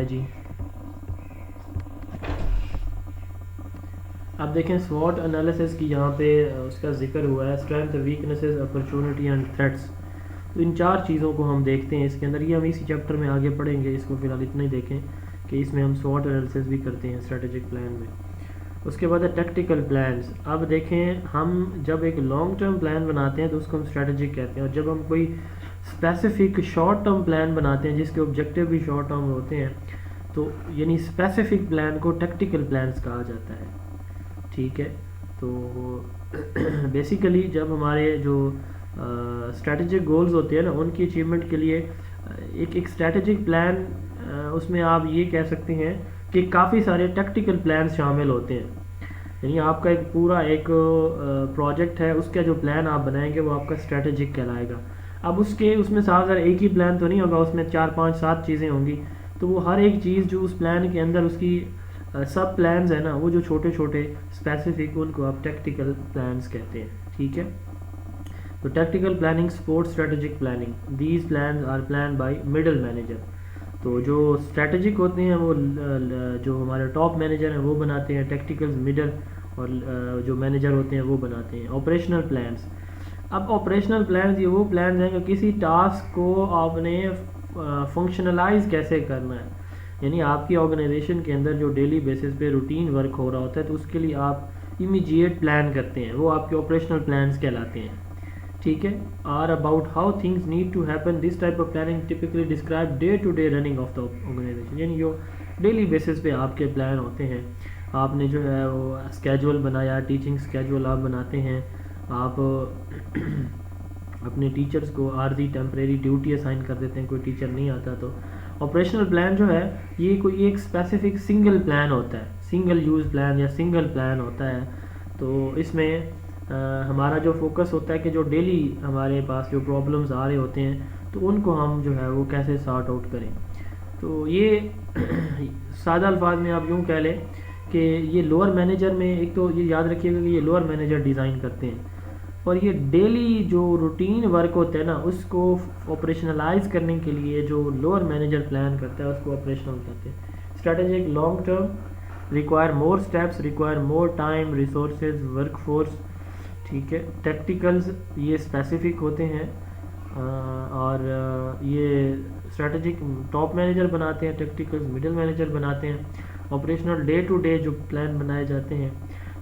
جی اب دیکھیں SWOT analysis کی یہاں پہ اس کا ذکر ہوا ہے، strength, weaknesses, opportunity and threats. تو ان چار چیزوں کو ہم دیکھتے ہیں اس کے اندر. یہ ہم اسی چیپٹر میں آگے پڑھیں گے، اس کو فی الحال اتنا ہی دیکھیں کہ اس میں ہم SWOT انالیسس بھی کرتے ہیں اسٹریٹجک پلان میں. اس کے بعد ہے ٹیکٹیکل پلانز. اب دیکھیں ہم جب ایک لانگ ٹرم پلان بناتے ہیں تو اس کو ہم اسٹریٹجک کہتے ہیں، اور جب ہم کوئی اسپیسیفک شارٹ ٹرم پلان بناتے ہیں جس کے آبجیکٹیو بھی شارٹ ٹرم ہوتے ہیں، تو یعنی اسپیسیفک پلان کو ٹیکٹیکل پلانز کہا جاتا ہے. ٹھیک ہے، تو بیسیکلی جب ہمارے جو اسٹریٹجک گولز ہوتے ہیں نا، ان کی اچیومنٹ کے لیے ایک اسٹریٹجک پلان، اس میں آپ یہ کہہ سکتے ہیں کہ کافی سارے ٹیکٹیکل پلانز شامل ہوتے ہیں. یعنی آپ کا ایک پورا ایک پروجیکٹ ہے، اس کا جو پلان آپ بنائیں گے وہ آپ کا اسٹریٹجک کہلائے گا. اب اس میں صاف ظاہر ایک ہی پلان تو نہیں ہوگا، اس میں 4 5 7 چیزیں ہوں گی. تو وہ ہر ایک چیز جو اس پلان کے اندر اس کی سب پلانز ہیں نا، وہ جو چھوٹے چھوٹے اسپیسیفک، ان کو آپ ٹیکٹیکل پلانز کہتے ہیں. ٹھیک ہے، تو tactical planning support strategic planning. These plans are plan by middle manager. تو جو اسٹریٹجک ہوتے ہیں وہ جو ہمارے ٹاپ مینیجر ہیں وہ بناتے ہیں، ٹیکٹیکل مڈل، اور جو مینیجر ہوتے ہیں وہ بناتے ہیں. Operational plans. اب آپریشنل پلانز یہ وہ پلانز ہیں کہ کسی ٹاسک کو آپ نے فنکشنلائز کیسے کرنا ہے. یعنی آپ کی آرگنائزیشن کے اندر جو ڈیلی بیسس پہ روٹین ورک ہو رہا ہوتا ہے، تو اس کے لیے آپ امیجیٹ پلان کرتے ہیں، وہ آپ کے آپریشنل پلانز کہلاتے ہیں. ٹھیک ہے. Are about how things need to happen. This type of planning typically describe day to day running of the organization. یعنی جو ڈیلی بیسس پہ آپ کے پلان ہوتے ہیں، آپ نے جو ہے وہ اسکیجول بنایا، ٹیچنگ اسکیجول آپ بناتے ہیں، آپ اپنے ٹیچرز کو عارضی ٹیمپریری ڈیوٹی اسائن کر دیتے ہیں، کوئی ٹیچر نہیں آتا تو. آپریشنل پلان جو ہے یہ کوئی ایک اسپیسیفک سنگل پلان ہوتا ہے، سنگل یوز پلان یا سنگل پلان ہوتا ہے. تو اس میں ہمارا جو فوکس ہوتا ہے کہ جو ڈیلی ہمارے پاس جو پرابلمز آ رہے ہوتے ہیں، تو ان کو ہم جو ہے وہ کیسے سارٹ آؤٹ کریں. تو یہ سادہ الفاظ میں آپ یوں کہہ لیں کہ یہ لوور مینیجر میں، ایک تو یہ یاد رکھیے گا کہ یہ لوور مینیجر ڈیزائن کرتے ہیں، اور یہ ڈیلی جو روٹین ورک ہوتا ہے نا، اس کو آپریشنلائز کرنے کے لیے جو لوور مینیجر پلان کرتا ہے اس کو آپریشنل کہتے ہیں. Strategic long term require more steps, require more time, resources, work force. ٹھیک ہے. ٹیکٹیکلز یہ اسپیسیفک ہوتے ہیں، اور یہ اسٹریٹجک ٹاپ مینیجر بناتے ہیں، ٹیکٹیکلز مڈل مینیجر بناتے ہیں. آپریشنل ڈے ٹو ڈے جو پلان بنائے جاتے ہیں.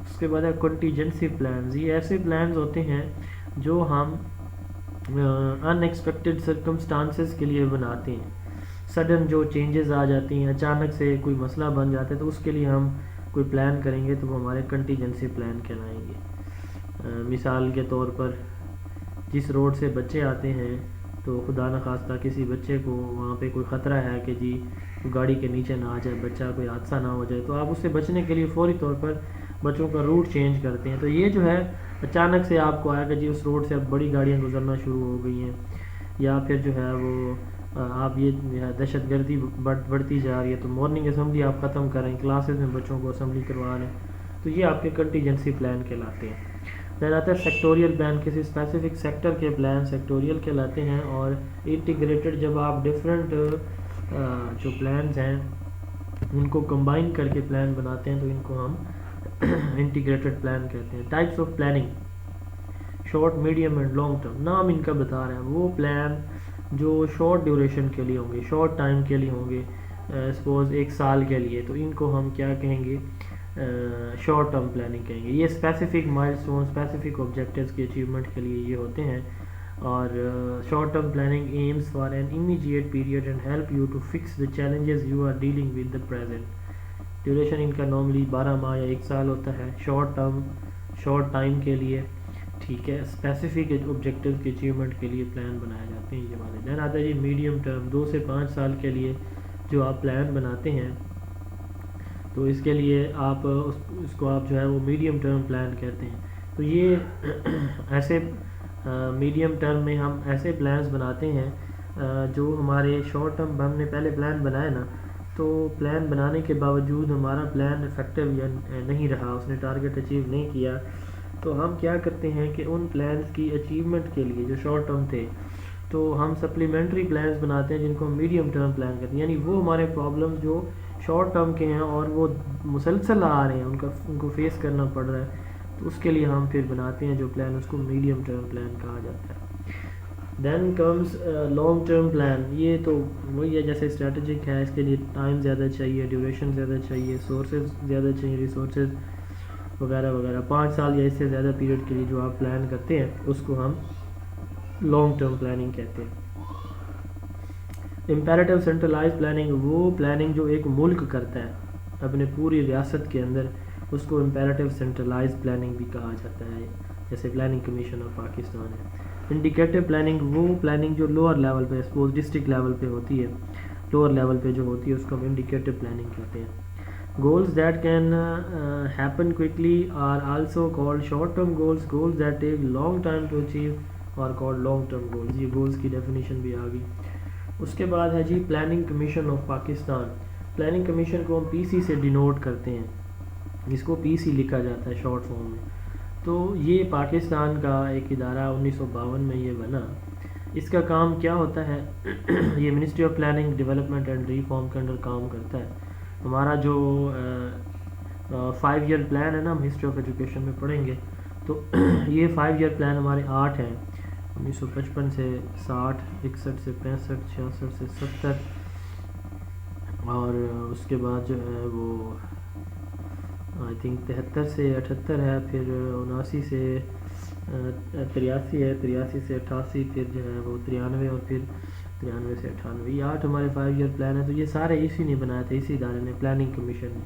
اس کے بعد ہے کنٹیجنسی پلانز. یہ ایسے پلانز ہوتے ہیں جو ہم ان ایکسپیکٹڈ سرکمسٹانسز کے لیے بناتے ہیں. سڈن جو چینجز آ جاتی ہیں، اچانک سے کوئی مسئلہ بن جاتا ہے، تو اس کے لیے ہم کوئی پلان کریں گے تو وہ ہمارے کنٹیجنسی پلان کہلائیں گے. مثال کے طور پر جس روڈ سے بچے آتے ہیں، تو خدا نخواستہ کسی بچے کو وہاں پہ کوئی خطرہ ہے کہ جی گاڑی کے نیچے نہ آ جائے بچہ، کوئی حادثہ نہ ہو جائے، تو آپ اس سے بچنے کے لیے فوری طور پر بچوں کا روٹ چینج کرتے ہیں. تو یہ جو ہے اچانک سے آپ کو آیا کہ جی اس روڈ سے اب بڑی گاڑیاں گزرنا شروع ہو گئی ہیں، یا پھر جو ہے وہ آپ یہ دہشت گردی بڑھتی جا رہی ہے، تو مارننگ اسمبلی آپ ختم کریں، کلاسز میں بچوں کو اسمبلی کروا رہے ہیں، تو یہ آپ کے کنٹیجنسی پلان کہلاتے ہیں. پھر آتا ہے سیکٹوریل پلان. کسی اسپیسیفک سیکٹر کے پلان سیکٹوریل کہلاتے ہیں. اور انٹیگریٹڈ، جب آپ ڈفرینٹ جو پلانز ہیں ان کو کمبائن کر کے پلان بناتے ہیں، تو ان کو ہم انٹیگریٹڈ پلان کہتے ہیں. Types of planning: short, medium and long term. نام ان کا بتا رہے ہیں، وہ پلان جو شارٹ ڈیوریشن کے لیے ہوں گے، شارٹ ٹائم کے لیے ہوں گے، سپوز 1 سال کے لیے، تو ان کو ہم کیا کہیں گے؟ شارٹ ٹرم پلاننگ کہیں گے. یہ specific milestone, specific objectives کی اچیومنٹ کے لیے یہ ہوتے ہیں. اور short term planning aims for an immediate period and help you to fix the challenges you are dealing with the present. Duration ان کا نارملی 12 ماہ یا 1 سال ہوتا ہے. شارٹ ٹرم، شارٹ ٹائم کے لیے. ٹھیک ہے. اسپیسیفک آبجیکٹیو کی اچیومنٹ کے لیے پلان بنائے جاتے ہیں. یہ والے دین آتا ہے جی میڈیم ٹرم. 2 سے 5 سال کے لیے جو آپ پلان بناتے ہیں، تو اس کے لیے آپ اس کو آپ جو ہے وہ میڈیم ٹرم پلان کہتے ہیں. تو یہ ایسے میڈیم ٹرم میں ہم ایسے پلانز بناتے ہیں جو ہمارے شارٹ ٹرم، ہم نے پہلے پلان بنایا نا، تو پلان بنانے کے باوجود ہمارا پلان افیکٹو یا نہیں رہا، اس نے ٹارگیٹ اچیو نہیں کیا، تو ہم کیا کرتے ہیں کہ ان پلانز کی اچیومنٹ کے لیے جو شارٹ ٹرم تھے تو ہم سپلیمنٹری پلانز بناتے ہیں جن کو ہم میڈیم ٹرم پلان کہتے ہیں، یعنی وہ ہمارے پرابلم جو شارٹ ٹرم کے ہیں اور وہ مسلسل آ رہے ہیں، ان کو فیس کرنا پڑ رہا ہے، تو اس کے لیے ہم پھر بناتے ہیں جو پلان، اس کو میڈیم ٹرم پلان کہا جاتا ہے۔ Then comes long term plan, یہ تو وہی ہے جیسے اسٹریٹجک ہے، اس کے لیے ٹائم زیادہ چاہیے، ڈیوریشن زیادہ چاہیے، سورسز زیادہ چاہیے، ریسورسز وغیرہ وغیرہ، 5 سال یا اس سے زیادہ پیریڈ کے لیے جو آپ پلان کرتے ہیں اس کو ہم لانگ ٹرم پلاننگ کہتے ہیں۔ امپیریٹو سینٹرلائز پلاننگ، وہ پلاننگ جو ایک ملک کرتا ہے اپنے پوری ریاست کے اندر، اس کو امپیریٹو سینٹرلائز پلاننگ بھی کہا جاتا ہے، جیسے پلاننگ کمیشن آف پاکستان ہے۔ انڈیکیٹو پلاننگ، وہ پلاننگ جو لوور لیول پہ، سپوز ڈسٹرکٹ لیول پہ ہوتی ہے، لوور لیول پہ جو ہوتی ہے اس کو ہم انڈیکیٹو پلاننگ کہتے ہیں۔ Goals that can happen quickly are also called short term goals, goals that take long time to achieve اور کالڈ لانگ ٹرم گولز، یہ گولز کی ڈیفینیشن بھی آ گئی۔ اس کے بعد ہے جی planning commission of Pakistan, planning commission کو ہم پی سی سے ڈینوٹ کرتے ہیں، جس کو پی سی لکھا جاتا ہے شارٹ فارم میں۔ تو یہ پاکستان کا ایک ادارہ 1952 میں یہ بنا۔ اس کا کام کیا ہوتا ہے؟ یہ ministry of planning development and reform کے انڈر کام کرتا ہے۔ ہمارا جو 5 ایئر پلان ہے نا، ہم ہسٹری آف ایجوکیشن میں پڑھیں گے، تو یہ 5 ایئر پلان ہمارے 8 ہیں، 1955 سے 60، 61 سے 65، 66 سے 70، اور اس کے بعد جو ہے وہ آئی تھنک 73 سے 78 ہے، پھر 79 سے 83 ہے، 83 سے 88، پھر جو ہے وہ 93، اور پھر 93 سے 98، یہ 8 ہمارے 5 ایئر پلان ہیں۔ تو یہ سارے اسی نے بنایا تھا، اسی ادارے نے، پلاننگ کمیشن نے۔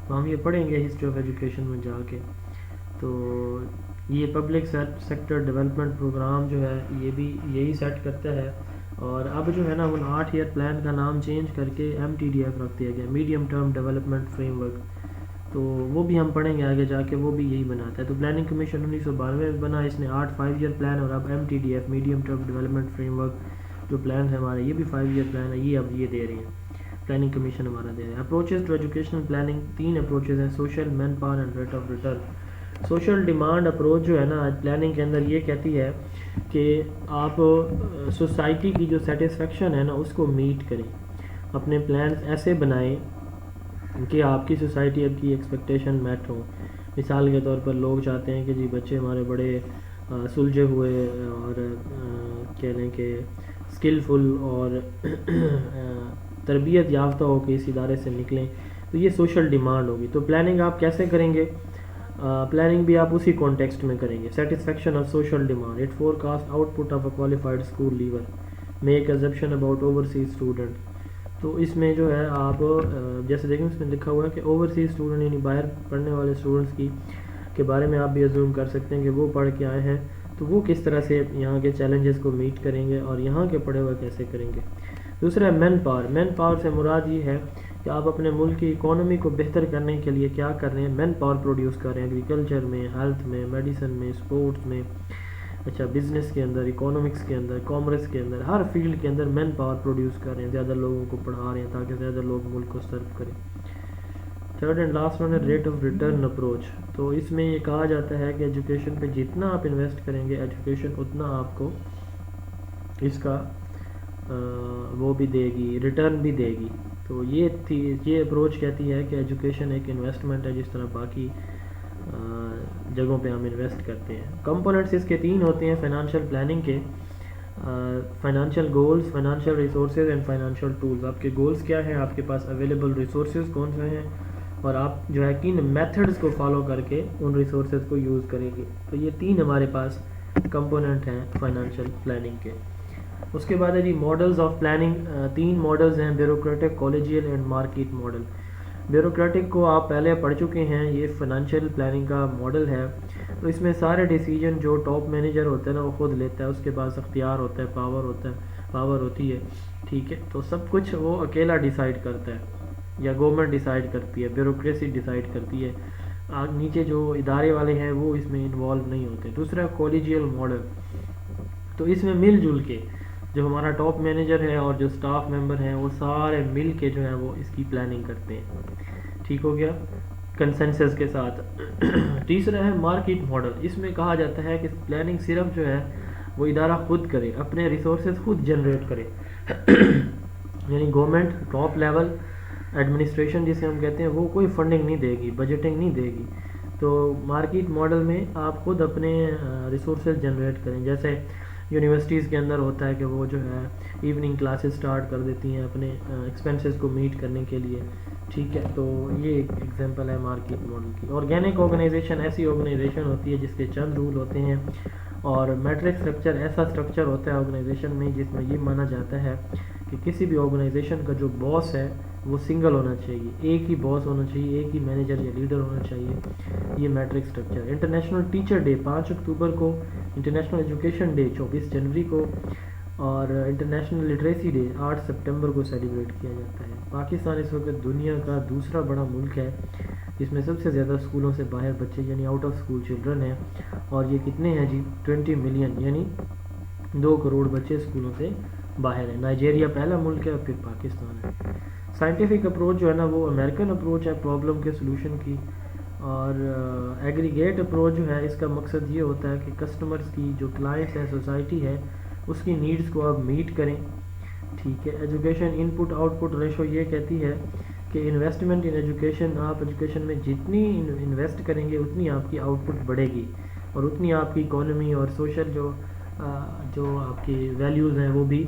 تو ہم یہ پڑھیں گے ہسٹری آف ایجوکیشن میں جا کے۔ تو یہ پبلک سیکٹر ڈیولپمنٹ پروگرام جو ہے یہ بھی یہی سیٹ کرتا ہے، اور اب جو ہے نا ان 8 ایئر پلان کا نام چینج کر کے MTDF رکھ دیا گیا، medium term development frame work. تو وہ بھی ہم پڑھیں گے آگے جا کے، وہ بھی یہی بناتا ہے۔ تو پلاننگ کمیشن 1992 میں بنا، اس نے 8 5 ایئر پلان، اور اب MTDF medium term development frame work جو پلان ہے ہمارے، یہ بھی 5 ایئر پلان ہے، یہ اب یہ دے رہے ہیں، پلاننگ کمیشن ہمارا دے رہا ہے۔ Approaches to educational planning, 3 approaches ہیں، social, manpower and rate of return. Social demand approach جو ہے نا پلاننگ کے اندر، یہ کہتی ہے کہ آپ سوسائٹی کی جو سیٹسفیکشن ہے نا اس کو میٹ کریں، اپنے پلانز ایسے بنائیں کہ آپ کی سوسائٹی اب کی ایکسپیکٹیشن میٹ ہوں۔ مثال کے طور پر لوگ چاہتے ہیں کہ جی بچے ہمارے بڑے سلجھے ہوئے اور کہہ لیں کہ اسکلفل اور تربیت یافتہ ہو کے اس ادارے سے نکلیں، تو یہ سوشل ڈیمانڈ ہوگی۔ تو پلاننگ آپ کیسے کریں گے؟ پلاننگ بھی آپ اسی کانٹیکسٹ میں کریں گے۔ Satisfaction of social demand, it forecast output of a qualified school leaver, make exemption about overseas student. تو اس میں جو ہے آپ جیسے دیکھیں اس میں لکھا ہوا ہے کہ اوورسیز اسٹوڈنٹ یعنی باہر پڑھنے والے اسٹوڈنٹس کے بارے میں آپ بھی ازیوم کر سکتے ہیں کہ وہ پڑھ کے آئے ہیں، تو وہ کس طرح سے یہاں کے چیلنجز کو میٹ کریں گے اور یہاں کے پڑھے ہوئے کیسے کریں گے۔ دوسرا ہے مین پاور۔ مین پاور سے مراد یہ ہے کہ آپ اپنے ملک کی اکانومی کو بہتر کرنے کے لیے کیا کر رہے ہیں، مین پاور پروڈیوس کر رہے ہیں، ایگریکلچر میں، ہیلتھ میں، میڈیسن میں، اسپورٹس میں، اچھا بزنس کے اندر، اکانومکس کے اندر، کامرس کے اندر، ہر فیلڈ کے اندر مین پاور پروڈیوس کر رہے ہیں، زیادہ لوگوں کو پڑھا رہے ہیں تاکہ زیادہ لوگ ملک کو سرو کریں۔ تھرڈ اینڈ لاسٹ ون ہے ریٹ آف ریٹرن اپروچ۔ تو اس میں یہ کہا جاتا ہے کہ ایجوکیشن پہ جتنا آپ انویسٹ کریں گے، ایجوکیشن اتنا آپ کو اس کا وہ بھی دے گی، ریٹرن بھی دے گی۔ تو یہ اپروچ کہتی ہے کہ ایجوکیشن ایک انویسٹمنٹ ہے، جس طرح باقی جگہوں پہ ہم انویسٹ کرتے ہیں۔ کمپوننٹس اس کے 3 ہوتے ہیں فائنانشیل پلاننگ کے، financial goals, financial resources and financial tools. آپ کے گولز کیا ہیں، آپ کے پاس اویلیبل ریسورسز کون سے ہیں، اور آپ جو ہے کن میتھڈز کو فالو کر کے ان ریسورسز کو یوز کریں گے۔ تو یہ 3 ہمارے پاس کمپوننٹ ہیں فائنانشیل پلاننگ کے۔ اس کے بعد ہے جی ماڈلز آف پلاننگ، 3 ماڈلز ہیں، bureaucratic, collegial and market model. Bureaucratic کو آپ پہلے پڑھ چکے ہیں، یہ فائنانشیل پلاننگ کا ماڈل ہے۔ تو اس میں سارے ڈیسیجن جو ٹاپ مینیجر ہوتا ہے نا وہ خود لیتا ہے، اس کے پاس اختیار ہوتا ہے، پاور ہوتی ہے، ٹھیک ہے۔ تو سب کچھ وہ اکیلا ڈیسائیڈ کرتا ہے، یا گورنمنٹ ڈیسائیڈ کرتی ہے، بیوروکریسی ڈیسائیڈ کرتی ہے، نیچے جو ادارے والے ہیں وہ اس میں انوالو نہیں ہوتے۔ دوسرا کالجیل ماڈل، تو اس میں مل جل کے جو ہمارا ٹاپ مینیجر ہے اور جو سٹاف ممبر ہیں وہ سارے مل کے جو ہے وہ اس کی پلاننگ کرتے ہیں، ٹھیک ہو گیا، کنسنسس کے ساتھ۔ تیسرا ہے مارکیٹ ماڈل، اس میں کہا جاتا ہے کہ پلاننگ صرف جو ہے وہ ادارہ خود کرے، اپنے ریسورسز خود جنریٹ کرے یعنی گورنمنٹ ٹاپ لیول ایڈمنسٹریشن جسے ہم کہتے ہیں وہ کوئی فنڈنگ نہیں دے گی، بجٹنگ نہیں دے گی. تو مارکیٹ ماڈل میں آپ خود اپنے ریسورسز جنریٹ کریں. جیسے یونیورسٹیز کے اندر ہوتا ہے کہ وہ جو ہے ایوننگ کلاسز سٹارٹ کر دیتی ہیں اپنے ایکسپینسز کو میٹ کرنے کے لیے. ٹھیک ہے، تو یہ ایک ایگزامپل ہے مارکیٹ ماڈل کی. آرگینک آرگنائزیشن ایسی آرگنائزیشن ہوتی ہے جس کے چند رول ہوتے ہیں، اور میٹرک اسٹرکچر ایسا اسٹرکچر ہوتا ہے آرگنائزیشن میں جس میں یہ مانا جاتا ہے کہ کسی بھی آرگنائزیشن کا جو باس ہے وہ سنگل ہونا چاہیے، ایک ہی باس ہونا چاہیے، ایک ہی مینیجر یا لیڈر ہونا چاہیے. یہ matrix structure. International teacher day 5 اکتوبر کو، انٹرنیشنل ایجوکیشن ڈے 24 جنوری کو، اور انٹرنیشنل لٹریسی ڈے 8 سپٹمبر کو سیلیبریٹ کیا جاتا ہے. پاکستان اس وقت دنیا کا دوسرا بڑا ملک ہے جس میں سب سے زیادہ اسکولوں سے باہر بچے یعنی آؤٹ آف اسکول چلڈرن ہیں، اور یہ کتنے ہیں جی 20 ملین یعنی 2 کروڑ بچے اسکولوں سے باہر ہیں. نائجیریا پہلا ملک ہے اور پھر پاکستان ہے. سائنٹیفک اپروچ جو ہے نا وہ امریکن اپروچ ہے پرابلم کے سلوشن کی، اور ایگریگیٹ اپروچ جو ہے اس کا مقصد یہ ہوتا ہے کہ کسٹمرز کی جو کلائنٹس ہے، سوسائٹی ہے، اس کی نیڈز کو آپ میٹ کریں. ٹھیک ہے. ایجوکیشن ان پٹ آؤٹ پٹ ریشو یہ کہتی ہے کہ انویسٹمنٹ ان ایجوکیشن، آپ ایجوکیشن میں جتنی انویسٹ کریں گے اتنی آپ کی آؤٹ پٹ بڑھے گی، اور اتنی آپ کی اکانومی اور سوشل جو آپ کی ویلیوز ہیں وہ بھی